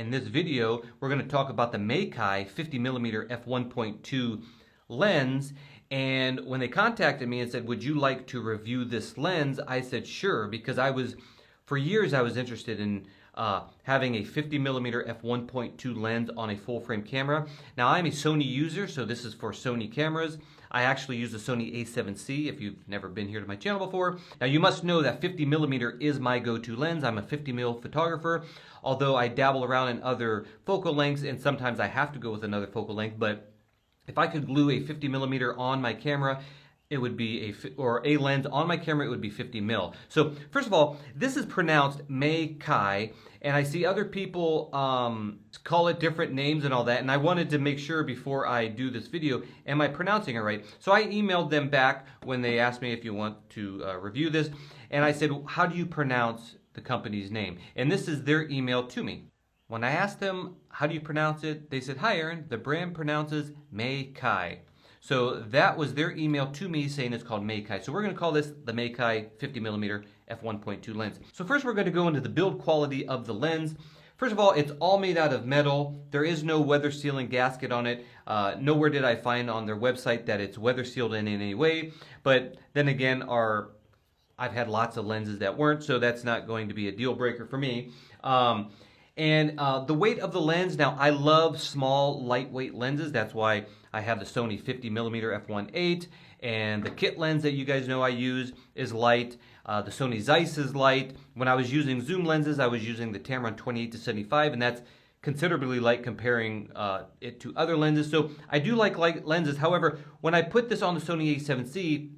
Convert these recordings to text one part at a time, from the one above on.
In this video, we're going to talk about the Meike 50mm f1.2 lens. And when they contacted me and said, would you like to review this lens? I said, sure, because for years I was interested in having a 50mm f1.2 lens on a full frame camera. Now I'm a Sony user, so this is for Sony cameras. I actually use the Sony a7C if you've never been here to my channel before. Now you must know that 50mm is my go-to lens. I'm a 50mm photographer, although I dabble around in other focal lengths and sometimes I have to go with another focal length. But if I could glue a 50mm on my camera, it would be a lens on my camera, it would be 50mm. So first of all, this is pronounced Meike, and I see other people call it different names and all that, and I wanted to make sure before I do this video, am I pronouncing it right? So I emailed them back when they asked me if you want to review this, and I said, how do you pronounce the company's name? And this is their email to me. When I asked them, how do you pronounce it? They said, hi Aaron, the brand pronounces Meike. So that was their email to me saying it's called Meike. So we're going to call this the Meike 50mm f1.2 lens. So first we're going to go into the build quality of the lens. First of all, it's all made out of metal. There is no weather sealing gasket on it. Nowhere did I find on their website that it's weather sealed in any way. But then again, I've had lots of lenses that weren't, so that's not going to be a deal breaker for me. And the weight of the lens, now I love small, lightweight lenses. That's why I have the Sony 50mm f1.8, and the kit lens that you guys know I use is light. The Sony Zeiss is light. When I was using zoom lenses, I was using the Tamron 28-75, and that's considerably light comparing it to other lenses. So I do like light lenses. However, when I put this on the Sony a7C,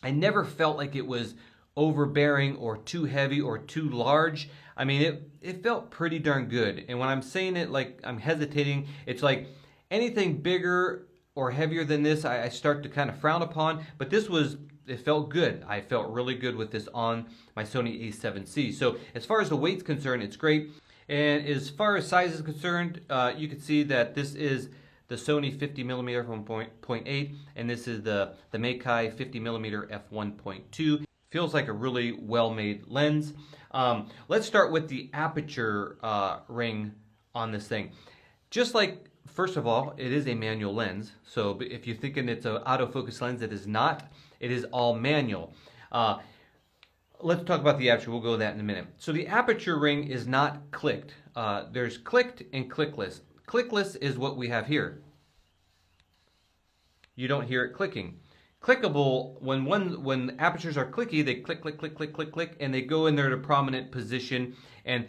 I never felt like it was overbearing or too heavy or too large. I mean, it felt pretty darn good. And when I'm saying it like I'm hesitating, it's like anything bigger or heavier than this, I start to kind of frown upon. But it felt good. I felt really good with this on my Sony a7C. So as far as the weight's concerned, it's great. And as far as size is concerned, you can see that this is the Sony 50mm f1.8, and this is the Meike 50mm f1.2. Feels like a really well-made lens. Let's start with the aperture ring on this thing. Just like, first of all, it is a manual lens. So if you're thinking it's an autofocus lens, it is not. It is all manual. Let's talk about the aperture. We'll go to that in a minute. So the aperture ring is not clicked. There's clicked and clickless. Clickless is what we have here. You don't hear it clicking. Clickable, when apertures are clicky, they click, click, click, click, click, click, and they go in their prominent position and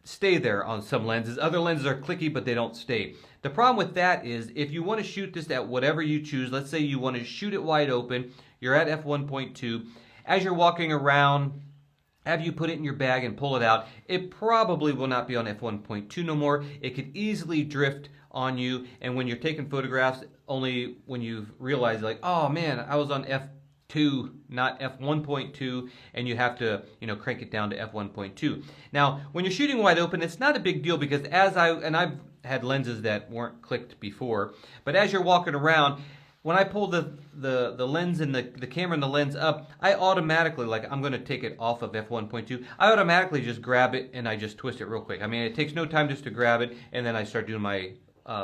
stay there on some lenses. Other lenses are clicky, but they don't stay. The problem with that is if you want to shoot this at whatever you choose, let's say you want to shoot it wide open, you're at f1.2, as you're walking around, have you put it in your bag and pull it out, it probably will not be on f1.2 no more. It could easily drift on you, and when you're taking photographs, only when you realize like, oh man, I was on f2, not f1.2, and you have to, crank it down to f1.2. Now, when you're shooting wide open, it's not a big deal because I've had lenses that weren't clicked before, but as you're walking around, when I pull the lens and the camera and the lens up, I automatically, like I'm going to take it off of f1.2, I automatically just grab it and I just twist it real quick. I mean, it takes no time just to grab it, and then I start doing my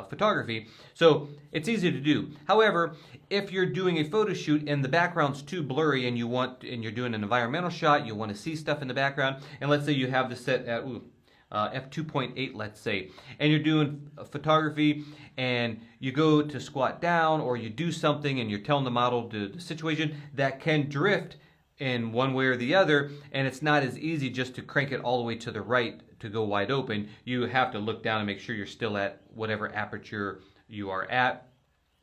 photography. So it's easy to do. However, if you're doing a photo shoot and the background's too blurry and you're doing an environmental shot, you want to see stuff in the background, and let's say you have this set at f2.8, let's say, and you're doing photography and you go to squat down or you do something and you're telling the model the situation, that can drift in one way or the other, and it's not as easy just to crank it all the way to the right to go wide open. You have to look down and make sure you're still at whatever aperture you are at.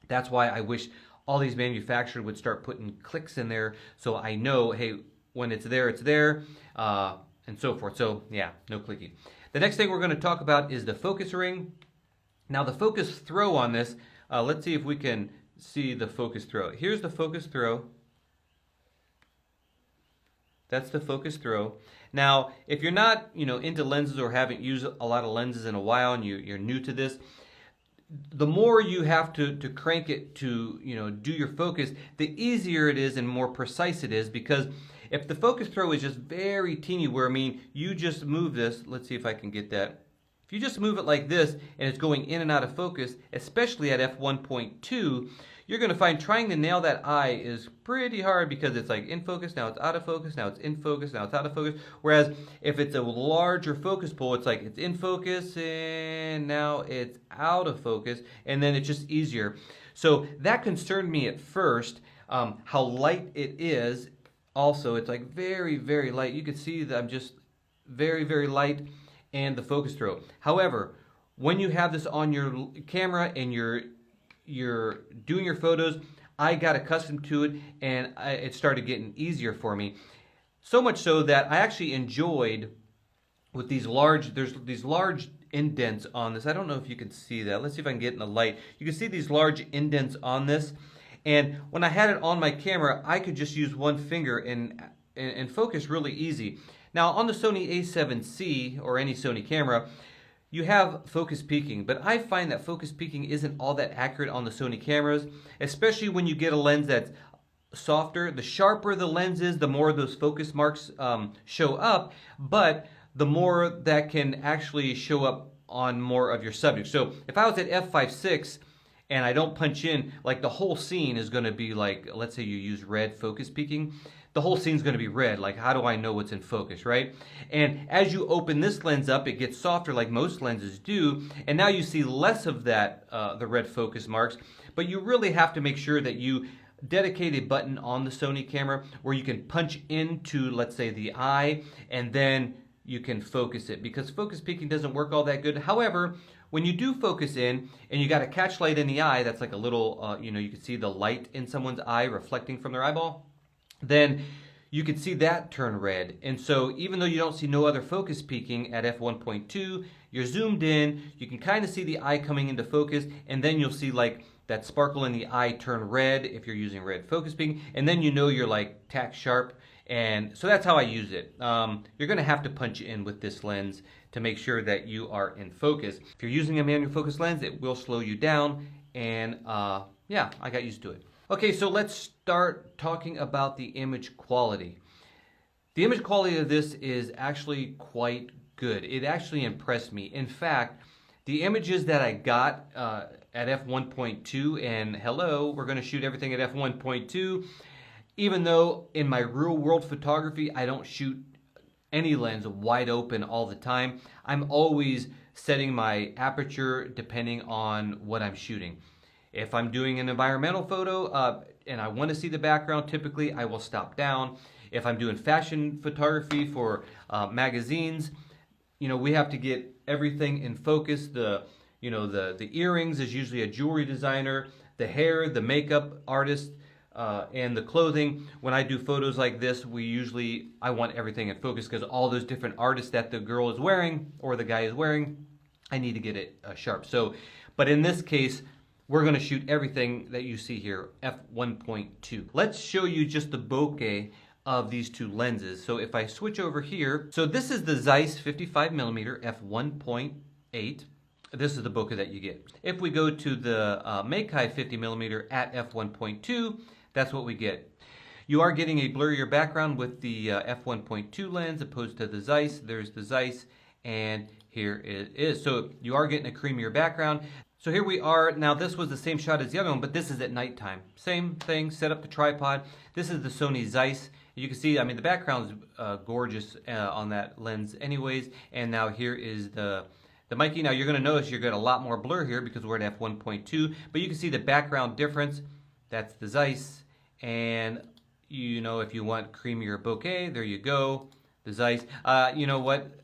That's why I wish all these manufacturers would start putting clicks in there so I know, hey, when it's there, and so forth. So yeah, no clicking. The next thing we're going to talk about is the focus ring. Now the focus throw on this, let's see if we can see the focus throw. Here's the focus throw. That's the focus throw. Now, if you're not, into lenses or haven't used a lot of lenses in a while and you're new to this, the more you have to crank it to, do your focus, the easier it is and more precise it is, because if the focus throw is just very teeny, where, you just move this, let's see if I can get that If you just move it like this and it's going in and out of focus, especially at f1.2, you're going to find trying to nail that eye is pretty hard because it's like in focus, now it's out of focus, now it's in focus, now it's out of focus. Whereas if it's a larger focus pull, it's like it's in focus and now it's out of focus, and then it's just easier. So that concerned me at first, how light it is. Also, it's like very, very light. You can see that I'm just very, very light, and the focus throw. However, when you have this on your camera and you're doing your photos, I got accustomed to it, and it started getting easier for me. So much so that I actually enjoyed with these large, there's these large indents on this. I don't know if you can see that. Let's see if I can get in the light. You can see these large indents on this. And when I had it on my camera, I could just use one finger and focus really easy. Now on the Sony a7C or any Sony camera, you have focus peaking, but I find that focus peaking isn't all that accurate on the Sony cameras, especially when you get a lens that's softer. The sharper the lens is, the more those focus marks show up, but the more that can actually show up on more of your subject. So if I was at f5.6 and I don't punch in, like the whole scene is going to be like, let's say you use red focus peaking, the whole scene's going to be red. Like, how do I know what's in focus, right? And as you open this lens up, it gets softer like most lenses do, and now you see less of that, the red focus marks, but you really have to make sure that you dedicate a button on the Sony camera where you can punch into, let's say, the eye, and then you can focus it, because focus peaking doesn't work all that good. However, when you do focus in and you got a catch light in the eye, that's like a little, you can see the light in someone's eye reflecting from their eyeball, then you can see that turn red. And so even though you don't see no other focus peaking at f1.2, you're zoomed in, you can kind of see the eye coming into focus, and then you'll see like that sparkle in the eye turn red if you're using red focus peaking, and then you know you're like tack sharp. And so that's how I use it. You're going to have to punch in with this lens to make sure that you are in focus. If you're using a manual focus lens, it will slow you down, and yeah, I got used to it. Okay, so let's start talking about the image quality. The image quality of this is actually quite good. It actually impressed me. In fact, the images that I got at f1.2, and hello, we're going to shoot everything at f1.2, even though in my real world photography, I don't shoot any lens wide open all the time. I'm always setting my aperture depending on what I'm shooting. If I'm doing an environmental photo and I want to see the background, typically I will stop down. If I'm doing fashion photography for magazines, we have to get everything in focus. The earrings is usually a jewelry designer, the hair, the makeup artist, and the clothing. When I do photos like this, I want everything in focus, because all those different artists that the girl is wearing or the guy is wearing, I need to get it sharp. So, but in this case, we're going to shoot everything that you see here, f1.2. Let's show you just the bokeh of these two lenses. So if I switch over here, so this is the Zeiss 55mm f1.8. This is the bokeh that you get. If we go to the Meike 50mm at f1.2, that's what we get. You are getting a blurrier background with the f1.2 lens opposed to the Zeiss. There's the Zeiss, and here it is. So you are getting a creamier background. So here we are. Now this was the same shot as the other one, but this is at nighttime. Same thing, set up the tripod. This is the Sony Zeiss. You can see, I mean, the background's gorgeous on that lens anyways. And now here is the Meike. Now you're going to notice you're getting a lot more blur here because we're at f1.2, but you can see the background difference. That's the Zeiss. And if you want creamier bokeh, there you go, the Zeiss. You know what?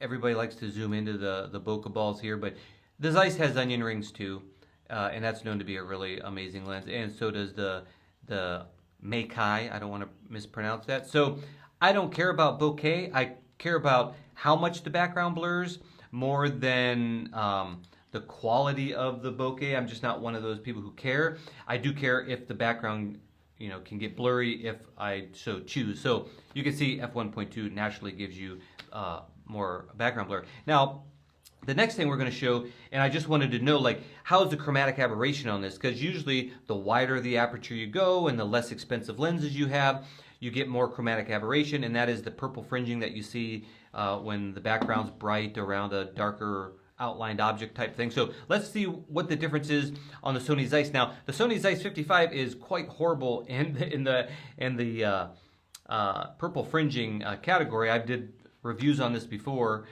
Everybody likes to zoom into the bokeh balls here, but the Zeiss has onion rings too, and that's known to be a really amazing lens, and so does the Meike. I don't want to mispronounce that. So I don't care about bokeh. I care about how much the background blurs more than the quality of the bokeh. I'm just not one of those people who care. I do care if the background can get blurry if I so choose. So you can see f1.2 naturally gives you more background blur. Now, the next thing we're going to show, and I just wanted to know, like, how's the chromatic aberration on this? Because usually the wider the aperture you go and the less expensive lenses you have, you get more chromatic aberration, and that is the purple fringing that you see when the background's bright around a darker outlined object type thing. So let's see what the difference is on the Sony Zeiss. Now, the Sony Zeiss 55 is quite horrible in the purple fringing category. I did reviews on this before,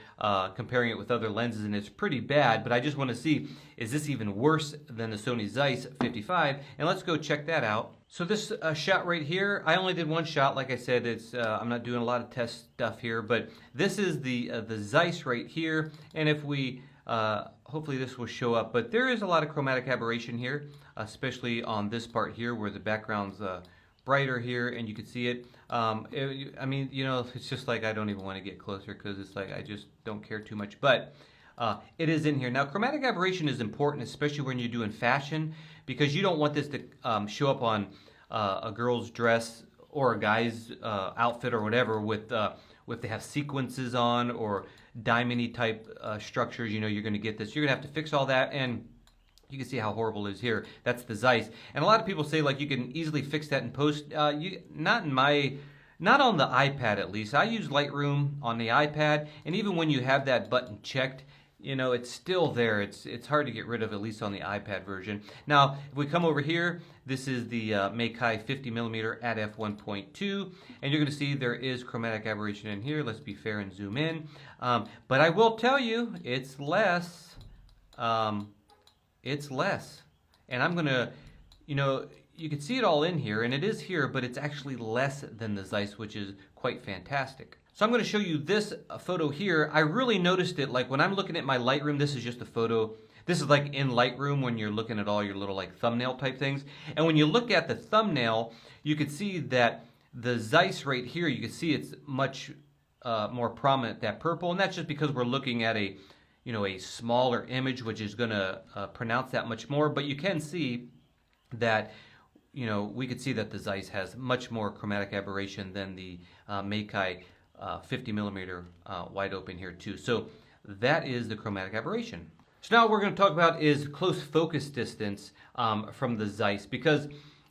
comparing it with other lenses, and it's pretty bad, but I just want to see, is this even worse than the Sony Zeiss 55? And let's go check that out. So this shot right here, I only did one shot. Like I said, it's I'm not doing a lot of test stuff here, but this is the Zeiss right here, and if we hopefully this will show up, but there is a lot of chromatic aberration here, especially on this part here where the background's brighter here, and you can see it. I mean, you know, it's just like I don't even want to get closer because it's like I just don't care too much, but it is in here. Now, chromatic aberration is important, especially when you're doing fashion, because you don't want this to show up on a girl's dress or a guy's outfit or whatever with they have sequences on or diamond-y type structures. You know, you're going to get this. You're going to have to fix all that, and you can see how horrible it is here. That's the Zeiss. And a lot of people say like you can easily fix that in post. Not on the iPad at least. I use Lightroom on the iPad, and even when you have that button checked, you know, it's still there. It's hard to get rid of, at least on the iPad version. Now, if we come over here, this is the Meike 50mm at f1.2, and you're going to see there is chromatic aberration in here. Let's be fair and zoom in. But I will tell you, it's less. It's less. And I'm going to, you know, you can see it all in here, and it is here, but it's actually less than the Zeiss, which is quite fantastic. So I'm going to show you this photo here. I really noticed it, like when I'm looking at my Lightroom, this is just a photo. This is like in Lightroom when you're looking at all your little like thumbnail type things. And when you look at the thumbnail, you can see that the Zeiss right here, you can see it's much more prominent, that purple. And that's just because we're looking at a, you know, a smaller image, which is going to pronounce that much more. But you can see that, you know, we could see that the Zeiss has much more chromatic aberration than the Meike 50mm wide open here too. So that is the chromatic aberration. So now what we're going to talk about is close focus distance from the Zeiss, because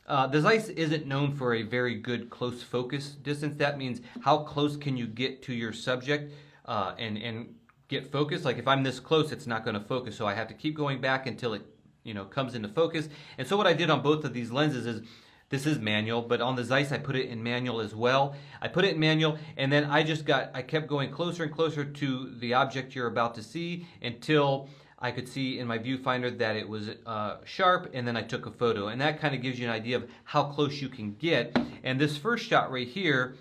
the Zeiss isn't known for a very good close focus distance. That means how close can you get to your subject and get focus. Like if I'm this close, it's not going to focus, so I have to keep going back until it, you know, comes into focus. And so what I did on both of these lenses is, this is manual, but on the Zeiss I put it in manual as well. I put it in manual, and then I kept going closer and closer to the object you're about to see until I could see in my viewfinder that it was sharp, and then I took a photo. And that kind of gives you an idea of how close you can get. And this first shot right here,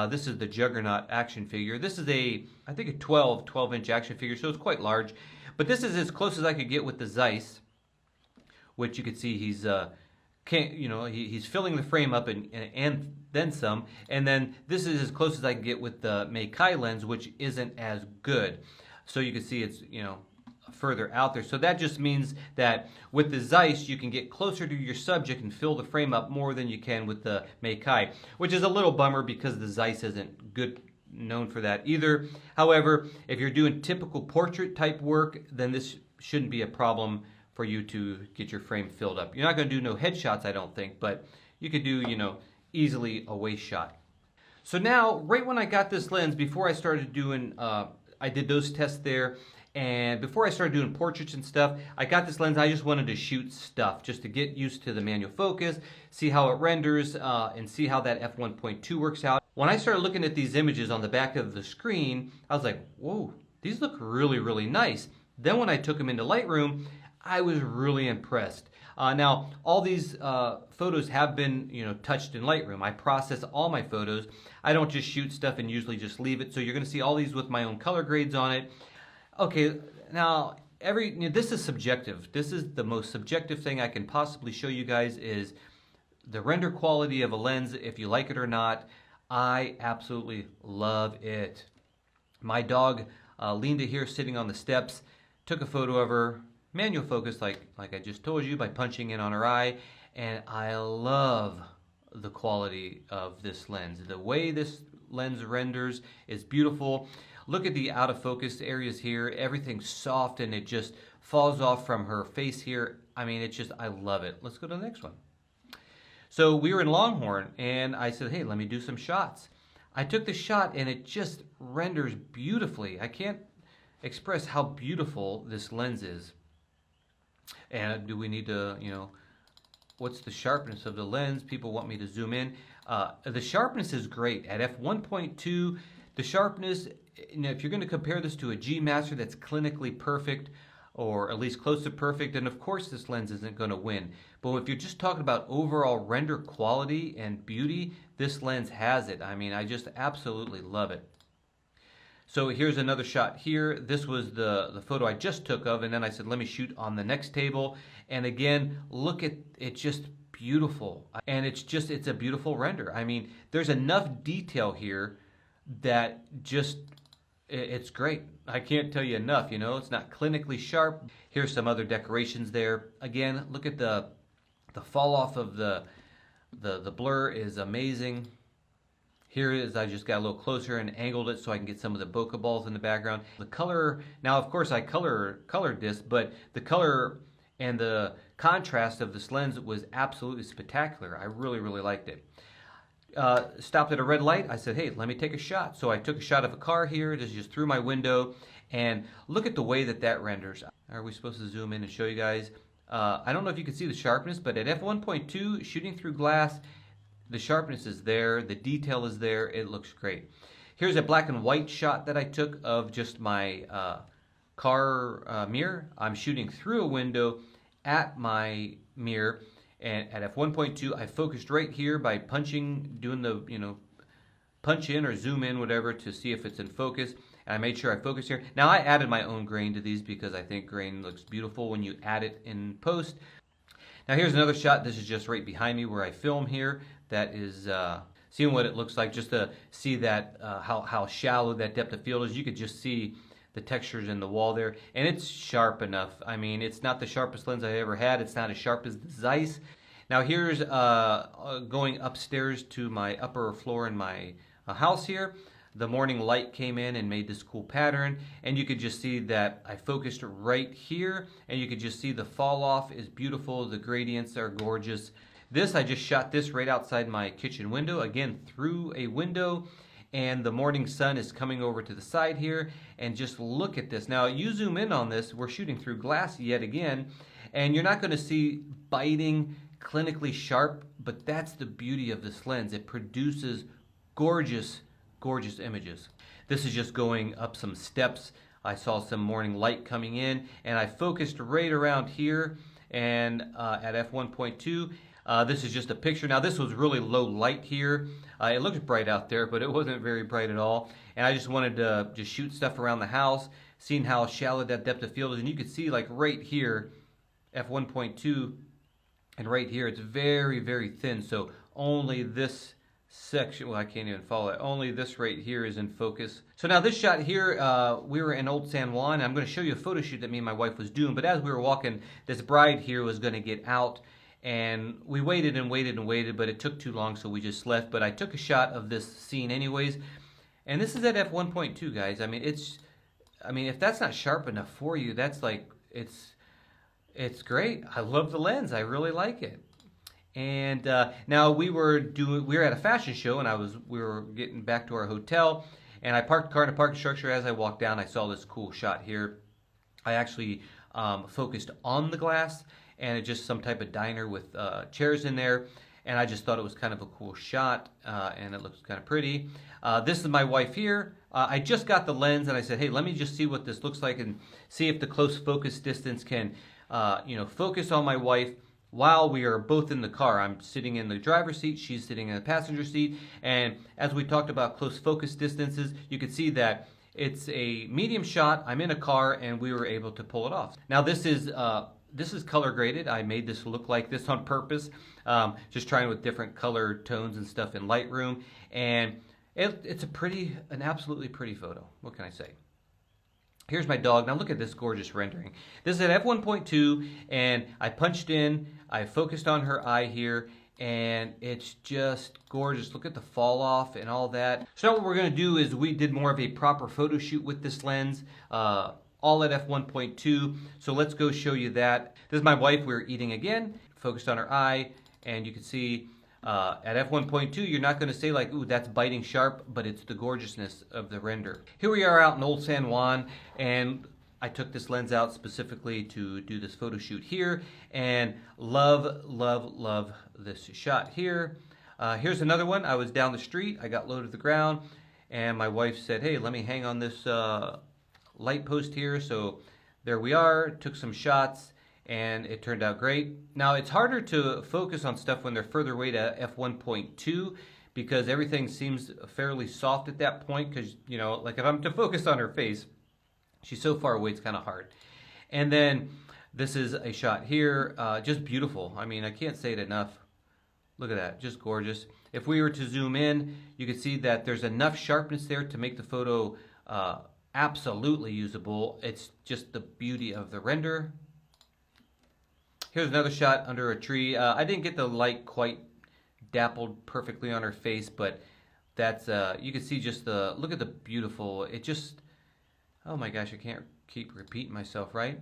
this is the Juggernaut action figure. This is I think a 12-inch action figure, so it's quite large. But this is as close as I could get with the Zeiss, which you can see he's he's filling the frame up and then some. And then this is as close as I can get with the Meike lens, which isn't as good. So you can see it's, you know, further out there. So that just means that with the Zeiss you can get closer to your subject and fill the frame up more than you can with the Meike, which is a little bummer because the Zeiss isn't known for that either. However, if you're doing typical portrait type work, then this shouldn't be a problem for you to get your frame filled up. You're not going to do no headshots, I don't think, but you could do, you know, easily a waist shot. So now, right when I got this lens, before I started doing, I did those tests there, and before I started doing portraits and stuff, I got this lens. I just wanted to shoot stuff, just to get used to the manual focus, see how it renders, and see how that f1.2 works out. When I started looking at these images on the back of the screen, I was like, whoa, these look really, really nice. Then when I took them into Lightroom, I was really impressed. Now, all these photos have been, you know, touched in Lightroom. I process all my photos. I don't just shoot stuff and usually just leave it. So you're going to see all these with my own color grades on it. Okay, now this is subjective. This is the most subjective thing I can possibly show you guys is the render quality of a lens, if you like it or not. I absolutely love it. My dog, Linda here, sitting on the steps, took a photo of her. Manual focus, like I just told you, by punching in on her eye, and I love the quality of this lens. The way this lens renders is beautiful. Look at the out of focus areas here. Everything's soft and it just falls off from her face here. I mean, it's just, I love it. Let's go to the next one. So we were in Longhorn, and I said, hey, let me do some shots. I took the shot, and it just renders beautifully. I can't express how beautiful this lens is. And do we need to, what's the sharpness of the lens? People want me to zoom in. The sharpness is great. At f1.2, the sharpness, if you're going to compare this to a G Master that's clinically perfect, or at least close to perfect, and of course this lens isn't going to win. But if you're just talking about overall render quality and beauty, this lens has it. I mean, I just absolutely love it. So here's another shot here. This was the photo I just took of, and then I said, let me shoot on the next table. And again, look at it, just beautiful. And it's a beautiful render. I mean, there's enough detail here that just, it's great. I can't tell you enough, it's not clinically sharp. Here's some other decorations there. Again, look at the fall off of the blur is amazing. Here is, I just got a little closer and angled it so I can get some of the bokeh balls in the background. The color, now of course I colored this, but the color and the contrast of this lens was absolutely spectacular. I really, really liked it. Stopped at a red light. I said, hey, let me take a shot. So I took a shot of a car here, just through my window, and look at the way that renders. Are we supposed to zoom in and show you guys? I don't know if you can see the sharpness, but at f1.2, shooting through glass, the sharpness is there, the detail is there, it looks great. Here's a black and white shot that I took of just my car mirror. I'm shooting through a window at my mirror, and at f1.2 I focused right here by punching, doing the, punch in or zoom in, whatever, to see if it's in focus. And I made sure I focused here. Now I added my own grain to these because I think grain looks beautiful when you add it in post. Now here's another shot. This is just right behind me where I film here. That is seeing what it looks like, just to see that how shallow that depth of field is. You could just see the textures in the wall there, and it's sharp enough. I mean, it's not the sharpest lens I ever had. It's not as sharp as the Zeiss. Now here's going upstairs to my upper floor in my house here. The morning light came in and made this cool pattern, and you could just see that I focused right here, and you could just see the fall off is beautiful. The gradients are gorgeous. This, I just shot this right outside my kitchen window, again through a window, and the morning sun is coming over to the side here, and just look at this. Now you zoom in on this, we're shooting through glass yet again, and you're not going to see biting, clinically sharp, but that's the beauty of this lens. It produces gorgeous, gorgeous images. This is just going up some steps. I saw some morning light coming in, and I focused right around here, and at f1.2, this is just a picture. Now this was really low light here. It looked bright out there, but it wasn't very bright at all. And I just wanted to just shoot stuff around the house, seeing how shallow that depth of field is. And you can see like right here, f1.2, and right here it's very, very thin. So only this section, well, I can't even follow it. Only this right here is in focus. So now this shot here, we were in Old San Juan. I'm going to show you a photo shoot that me and my wife was doing. But as we were walking, this bride here was going to get out. And we waited and waited and waited, but it took too long, so we just left. But I took a shot of this scene anyways. And this is at f1.2, guys. I mean, if that's not sharp enough for you, that's like, it's great. I love the lens. I really like it. And now we were at a fashion show, and we were getting back to our hotel, and I parked the car in a parking structure. As I walked down, I saw this cool shot here. I actually focused on the glass, and it's just some type of diner with chairs in there, and I just thought it was kind of a cool shot, and it looks kind of pretty. This is my wife here. I just got the lens, and I said, hey, let me just see what this looks like and see if the close focus distance can focus on my wife while we are both in the car. I'm sitting in the driver's seat, she's sitting in the passenger seat, and as we talked about close focus distances, you can see that it's a medium shot. I'm in a car, and we were able to pull it off. Now this is color graded. I made this look like this on purpose, just trying with different color tones and stuff in Lightroom, and it's an absolutely pretty photo. What can I say? Here's my dog. Now look at this gorgeous rendering. This is at f1.2, and I punched in, I focused on her eye here, and it's just gorgeous. Look at the fall off and all that. So now what we're going to do is we did more of a proper photo shoot with this lens, all at f1.2. So let's go show you that. This is my wife. We're eating again, focused on her eye, and you can see At f1.2, you're not going to say like, ooh, that's biting sharp, but it's the gorgeousness of the render. Here we are out in Old San Juan, and I took this lens out specifically to do this photo shoot here, and love, love, love this shot here. Here's another one. I was down the street, I got low to the ground, and my wife said, hey, let me hang on this light post here. So there we are, took some shots, and it turned out great. Now it's harder to focus on stuff when they're further away to f1.2 because everything seems fairly soft at that point, because, you know, like if I'm to focus on her face, she's so far away it's kind of hard. And then this is a shot here, just beautiful. I mean, I can't say it enough. Look at that, just gorgeous. If we were to zoom in, you can see that there's enough sharpness there to make the photo absolutely usable. It's just the beauty of the render. Here's another shot under a tree. I didn't get the light quite dappled perfectly on her face, but that's, you can see just the, look at the beautiful, it just, oh my gosh, I can't keep repeating myself, right?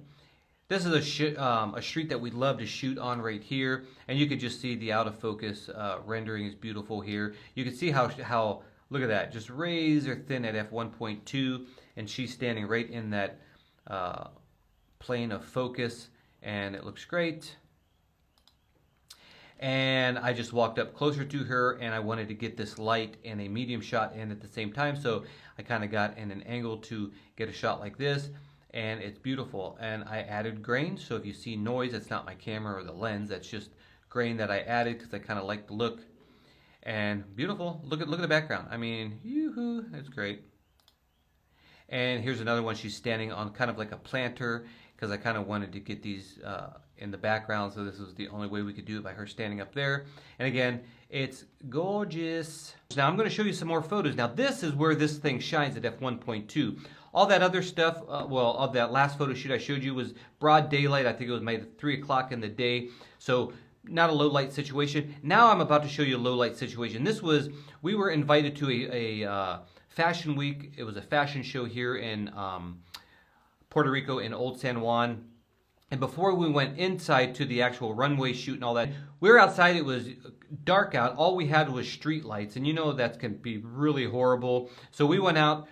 This is a street that we'd love to shoot on right here, and you can just see the out of focus rendering is beautiful here. You can see how look at that, just razor thin at f1.2, and she's standing right in that plane of focus, and it looks great. And I just walked up closer to her, and I wanted to get this light and a medium shot in at the same time, so I kind of got in an angle to get a shot like this, and it's beautiful. And I added grain, so if you see noise, it's not my camera or the lens, that's just grain that I added because I kind of like the look. And beautiful. Look at the background. I mean, yoo-hoo, that's great. And here's another one. She's standing on kind of like a planter, because I kind of wanted to get these in the background, so this was the only way we could do it, by her standing up there. And again, it's gorgeous. Now I'm going to show you some more photos. Now this is where this thing shines at f1.2. All that other stuff, well, of that last photo shoot I showed you was broad daylight. I think it was maybe 3 o'clock in the day, so not a low light situation. Now I'm about to show you a low light situation. This was, we were invited to a fashion week. It was a fashion show here in Puerto Rico in Old San Juan. And before we went inside to the actual runway shoot and all that, we were outside. It was dark out. All we had was street lights, and you know that can be really horrible. So we went out,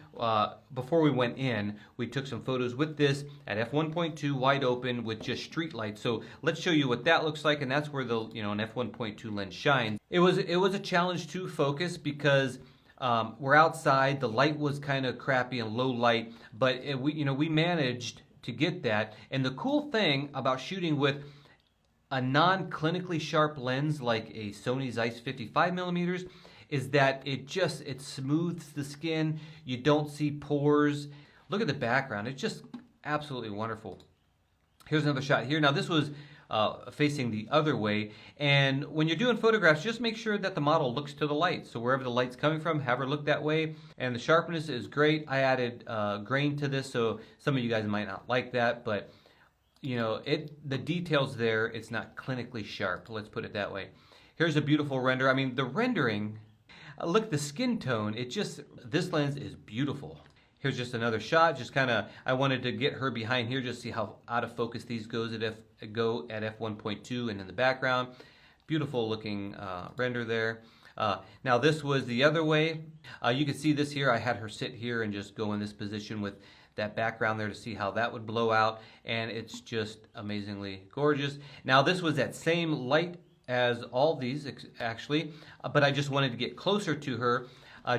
before we went in, we took some photos with this at f1.2 wide open with just street lights. So let's show you what that looks like, and that's where the, you know, an f1.2 lens shines. It was a challenge to focus because we're outside, the light was kind of crappy and low light, but we managed to get that. And the cool thing about shooting with a non-clinically sharp lens like a Sony Zeiss 55mm is that it smooths the skin. You don't see pores. Look at the background. It's just absolutely wonderful. Here's another shot here. Now this was facing the other way, and when you're doing photographs, just make sure that the model looks to the light. So wherever the light's coming from, have her look that way. And the sharpness is great. I added grain to this, so some of you guys might not like that, but you know, the details there, it's not clinically sharp, let's put it that way. Here's a beautiful render. I mean, the rendering, look at the skin tone, this lens is beautiful. Here's just another shot, just kind of, I wanted to get her behind here, just see how out of focus these go at f1.2 and in the background. Beautiful looking render there. Now this was the other way. You can see this here, I had her sit here and just go in this position with that background there to see how that would blow out, and it's just amazingly gorgeous. Now this was that same light as all these actually, but I just wanted to get closer to her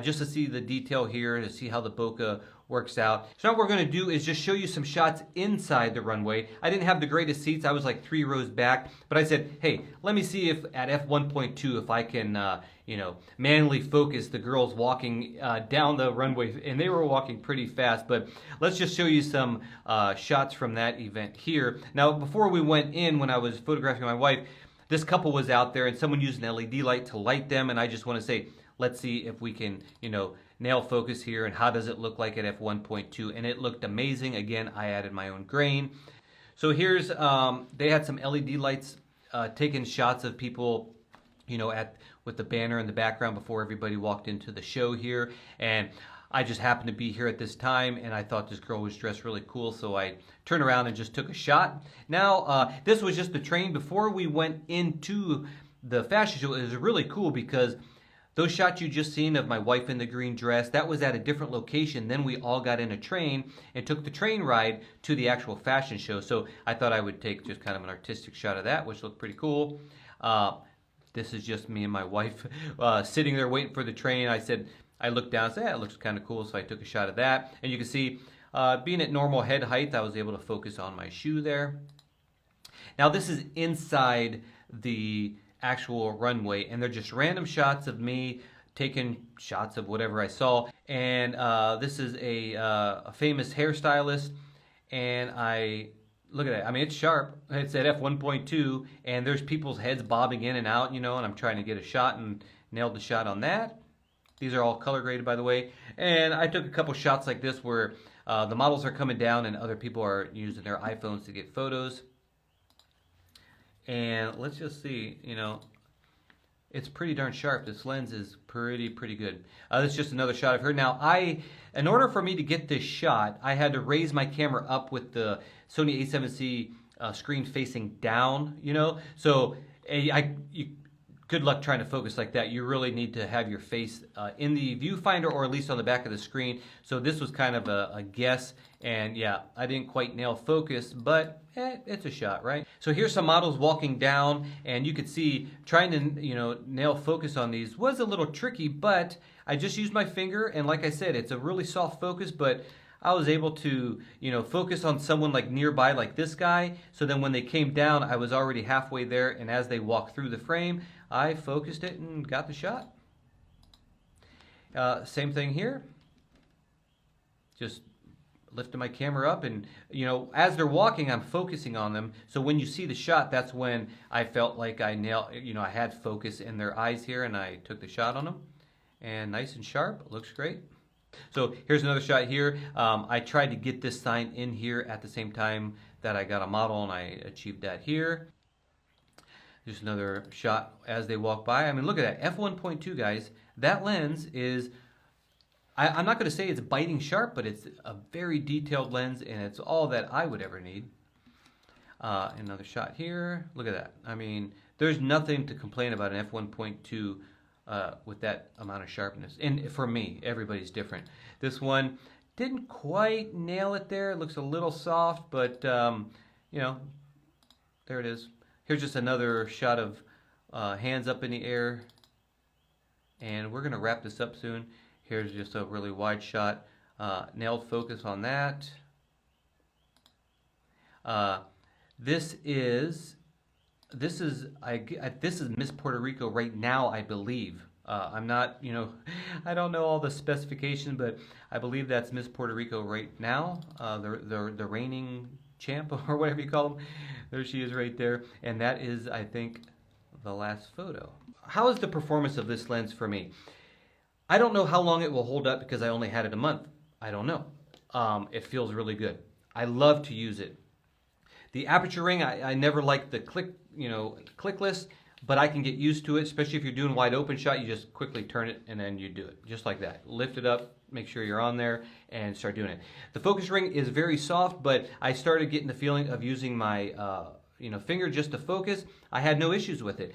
just to see the detail here, to see how the bokeh works out. So now what we're going to do is just show you some shots inside the runway. I didn't have the greatest seats. I was like 3 rows back, but I said, hey, let me see if at f1.2 if I can manually focus the girls walking down the runway, and they were walking pretty fast. But let's just show you some shots from that event here. Now before we went in, when I was photographing my wife, this couple was out there and someone used an LED light to light them, and I just want to say, let's see if we can, nail focus here, and how does it look like at f1.2, and it looked amazing. Again, I added my own grain. So here's, they had some LED lights taking shots of people, with the banner in the background before everybody walked into the show here, and I just happened to be here at this time, and I thought this girl was dressed really cool, so I turned around and just took a shot. Now, this was just the train. Before we went into the fashion show is really cool because those shots you just seen of my wife in the green dress, that was at a different location. Then we all got in a train and took the train ride to the actual fashion show. So I thought I would take just kind of an artistic shot of that, which looked pretty cool. This is just me and my wife sitting there waiting for the train. I looked down and said, it looks kind of cool, so I took a shot of that. And you can see, being at normal head height, I was able to focus on my shoe there. Now this is inside the actual runway, and they're just random shots of me taking shots of whatever I saw. And this is a famous hairstylist, and look at that. I mean, it's sharp. It's at F1.2, and there's people's heads bobbing in and out, you know, and I'm trying to get a shot and nailed the shot on that. These are all color graded, by the way. And I took a couple shots like this where the models are coming down and other people are using their iPhones to get photos. And let's just see, you know, it's pretty darn sharp. This lens is pretty good. This is just another shot of her. Now, in order for me to get this shot, I had to raise my camera up with the Sony a7C screen facing down, you know. So good luck trying to focus like that. You really need to have your face in the viewfinder or at least on the back of the screen. So this was kind of a guess. And yeah, I didn't quite nail focus, but it's a shot, right? So here's some models walking down, and you could see trying to, you know, nail focus on these was a little tricky, but I just used my finger, and like I said, it's a really soft focus, but I was able to, you know, focus on someone like nearby, like this guy. So then when they came down, I was already halfway there, and as they walked through the frame, I focused it and got the shot. Same thing here. Just lifting my camera up, and you know, as they're walking, I'm focusing on them. So when you see the shot, that's when I felt like I nailed, you know, I had focus in their eyes here, and I took the shot on them. And nice and sharp, looks great. So here's another shot here. I tried to get this sign in here at the same time that I got a model, and I achieved that here. Just another shot as they walk by. I mean, look at that, F1.2, guys. That lens is, I'm not going to say it's biting sharp, but it's a very detailed lens, and it's all that I would ever need. Another shot here. Look at that. I mean, there's nothing to complain about an F1.2 with that amount of sharpness. And for me, everybody's different. This one didn't quite nail it there. It looks a little soft, but you know, there it is. Here's just another shot of hands up in the air. And we're going to wrap this up soon. Here's just a really wide shot. Nailed focus on that. This is Miss Puerto Rico right now, I believe. I'm not, you know, I don't know all the specifications, but I believe that's Miss Puerto Rico right now. The reigning champ, or whatever you call them. There she is right there. And that is, I think, the last photo. How is the performance of this lens for me? I don't know how long it will hold up because I only had it a month. I don't know. It feels really good. I love to use it. The aperture ring, I never liked the clickless, but I can get used to it, especially if you're doing wide open shot. You just quickly turn it and then you do it just like that. Lift it up, make sure you're on there, and start doing it. The focus ring is very soft, but I started getting the feeling of using my finger just to focus. I had no issues with it.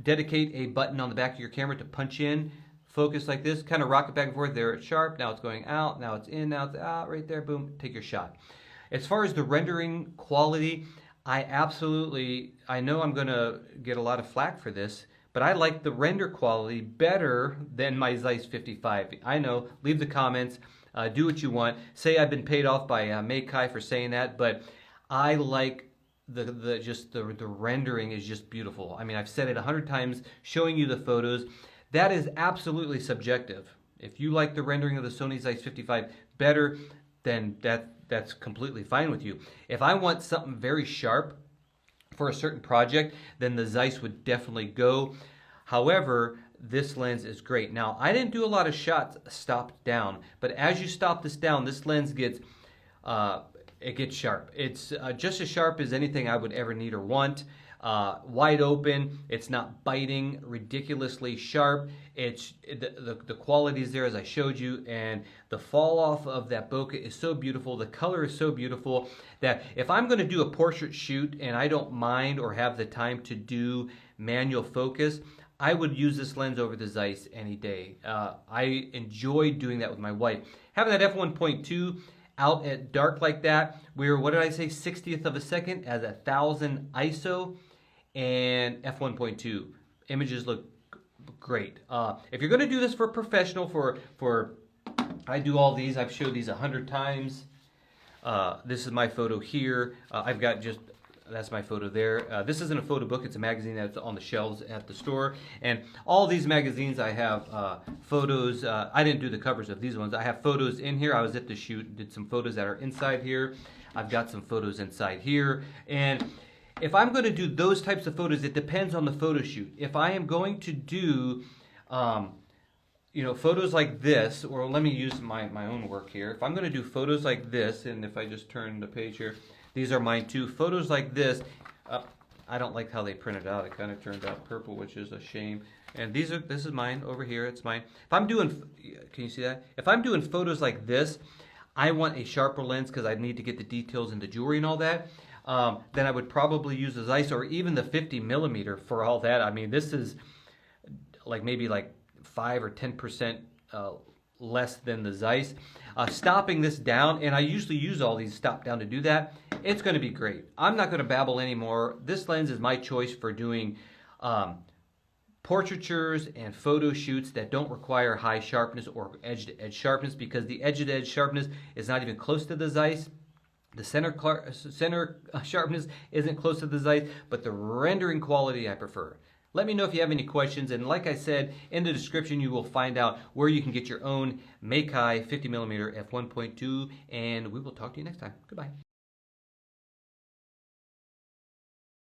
Dedicate a button on the back of your camera to punch in. Focus like this, kind of rock it back and forth. There it's sharp, now it's going out, now it's in, now it's out, right there, boom, take your shot. As far as the rendering quality, I know I'm going to get a lot of flack for this, but I like the render quality better than my Zeiss 55. I know, leave the comments, do what you want. Say I've been paid off by Meike for saying that, but I like the rendering is just beautiful. I mean, I've said it 100 times, showing you the photos. That is absolutely subjective. If you like the rendering of the Sony Zeiss 55 better, then that's completely fine with you. If I want something very sharp for a certain project, then the Zeiss would definitely go. However, this lens is great. Now, I didn't do a lot of shots stopped down, but as you stop this down, this lens gets it gets sharp. It's just as sharp as anything I would ever need or want. Wide open. It's not biting, ridiculously sharp. It's the quality is there as I showed you, and the fall off of that bokeh is so beautiful. The color is so beautiful that if I'm going to do a portrait shoot and I don't mind or have the time to do manual focus, I would use this lens over the Zeiss any day. I enjoy doing that with my wife. Having that f1.2 out at dark like that, we're, what did I say, 60th of a second as 1000 ISO, and f1.2 images look great. If you're going to do this for professional, for I do all these, I've showed these 100 times. This is my photo here. I've got just, that's my photo there. This isn't a photo book, it's a magazine that's on the shelves at the store. And all these magazines, I have photos. I didn't do the covers of these ones. I have photos in here. I was at the shoot, did some photos that are inside here. I've got some photos inside here. And if I'm going to do those types of photos, it depends on the photo shoot. If I am going to do you know, photos like this, or let me use my own work here. If I'm going to do photos like this, and if I just turn the page here, these are mine too. Photos like this, I don't like how they printed out. It kind of turned out purple, which is a shame. And these are, this is mine over here. It's mine. If I'm doing, can you see that? If I'm doing photos like this, I want a sharper lens because I need to get the details in the jewelry and all that. Then I would probably use the Zeiss or even the 50 millimeter for all that. I mean, this is like maybe like 5 or 10% less than the Zeiss. Stopping this down, and I usually use all these stop down to do that, it's going to be great. I'm not going to babble anymore. This lens is my choice for doing portraitures and photo shoots that don't require high sharpness or edge-to-edge sharpness, because the edge-to-edge sharpness is not even close to the Zeiss. The center sharpness isn't close to the Zeiss, but the rendering quality I prefer. Let me know if you have any questions, and like I said, in the description you will find out where you can get your own Meike 50mm f1.2, and we will talk to you next time. Goodbye.